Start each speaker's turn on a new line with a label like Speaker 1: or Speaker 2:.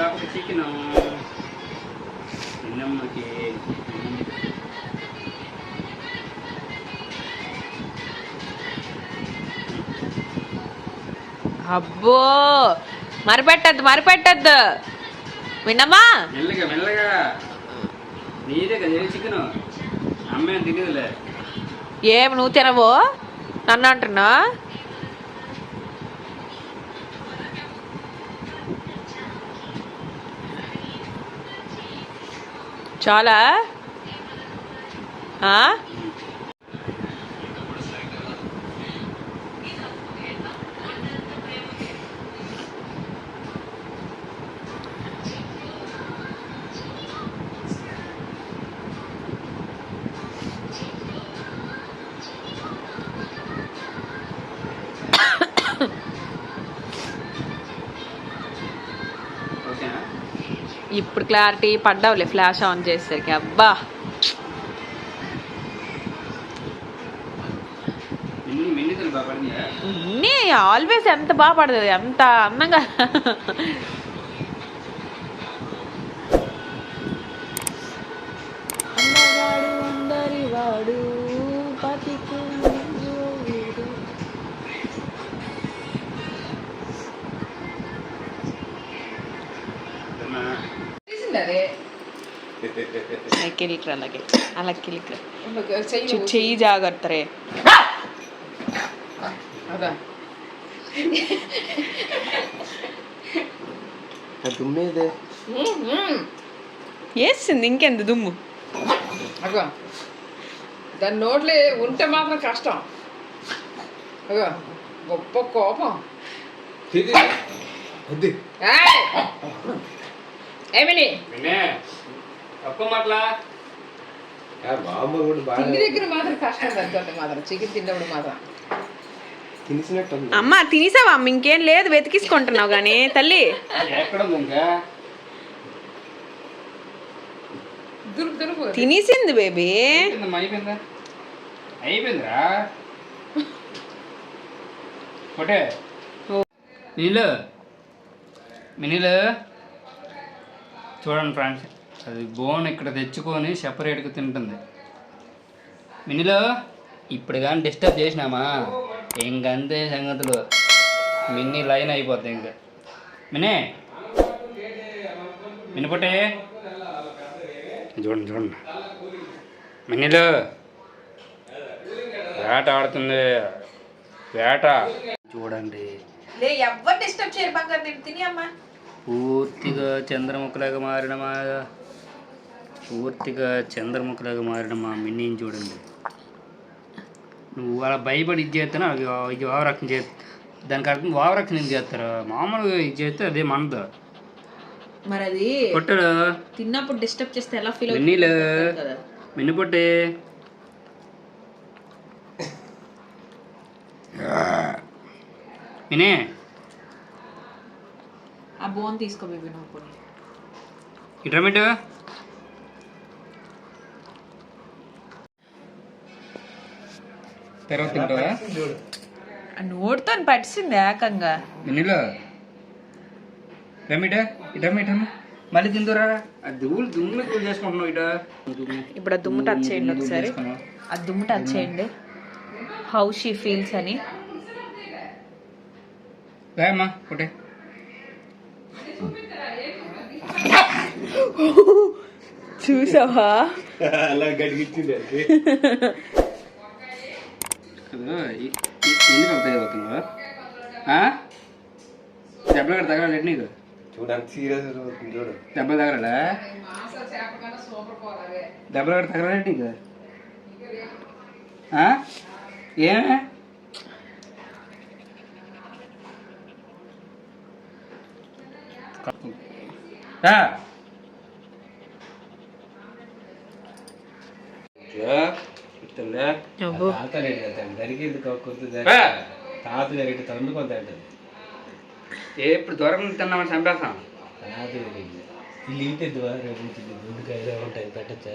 Speaker 1: లేకపోతే చికెన్ నిన్నమ్మకి
Speaker 2: అబ్బో మరిపెట్టద్దు విన్నమ్మా
Speaker 1: మెల్లగా మెల్లగా నీదే కదా చికెన్ అమ్మాయి తినేదిలే
Speaker 2: ఏం నువ్వు తినవో నన్ను అంటున్నా చాలా ఇప్పుడు క్లారిటీ పడ్డావులే ఫ్లాష్ ఆన్ చేసేసరికి అబ్బా ఆల్వేస్ ఎంత బాగా పడుతుంది ఎంత అందంగా అన్నగాడు అందరి వాడు పతికు అలాగే అలా చెయ్యి జాగ్రత్త రే వేసింది ఇంకెంత దుమ్ము
Speaker 3: అగో దాని నోట్లో ఉంటే మాత్రం కష్టం అగో గొప్ప కోపం ఏమిని తిండి దగ్గర మాత్రం కష్టం తగ్గుతుంది మాత్రం చికెన్ తిన్నప్పుడు మాత్రం
Speaker 2: అమ్మ తినేసావా అమ్మ ఇంకేం లేదు వెతికిసుకుంటున్నావు కానీ తల్లి తినేసింది బేబీ
Speaker 1: అయిపోయిందిరా మినీలు చూడండి ఫ్రెండ్స్ అది బోన్ ఇక్కడ తెచ్చుకొని సెపరేట్గా తింటుంది మినీలో ఇప్పుడు కానీ డిస్టర్బ్ చేసినామా ఇంకంతే సంగతులు మిన్నీ లైన్ అయిపోద్ది ఇంకా మినిపొట్టే చూడండి చూడండి మినీలో వేట ఆడుతుంది వేట చూడండి
Speaker 2: ఎవరు డిస్టర్బ్ చేయరు బంగారు నేను తిని అమ్మా
Speaker 1: పూర్తిగా చంద్రముఖలాగా మారిన మా మిన్నీని చూడండి నువ్వు అలా భయపడి ఇది చేస్తాను ఇది వావరక్షణ చే దానికి అర్థం వావరక్షణ ఇది చేస్తారు మామూలుగా ఇది చేస్తే అదే మనదు
Speaker 2: మరి అది
Speaker 1: పొట్టడు
Speaker 2: తిన్నప్పుడు డిస్టర్బ్ చేస్తే ఎలా ఫీల్
Speaker 1: మిన్నీలు మిన్ని పొట్టే మినే
Speaker 2: ఆ బోన్ తీసుకో బేబీ నువ్వు కూడా
Speaker 1: ఇటమిట్ తర్వాత తింటావా
Speaker 2: నోటితో పట్టింది ఏకంగా
Speaker 1: మిన్నీలో రమిట ఇటమిట మళ్ళీ తిందురా ఆ దుమ్ము ఎక్కువ చేసుకుంటున్నావు ఇట
Speaker 2: ఇప్పుడు ఆ దుమ్ము టచ్ చేయండి ఒకసారి ఆ దుమ్ము టచ్ చేయండి హౌ షీ ఫీల్స్ అని
Speaker 1: రాయమ్మా ఒకటే
Speaker 2: చూసావా
Speaker 4: అలా గడిగించింది
Speaker 1: ఎందుకు అవుతాయి అవుతుందా దెబ్బలు కూడా తగలలేదు నీకు
Speaker 4: చూడండి సీరియస్ చూడు
Speaker 1: దెబ్బలు తగలడా దెబ్బలు కూడా తగలలేదు నీకు ఏమే ఎప్పుడు దూరం తిన్నామని చంపేస్తాం
Speaker 4: ఉంటాయి పెట్టచ్చా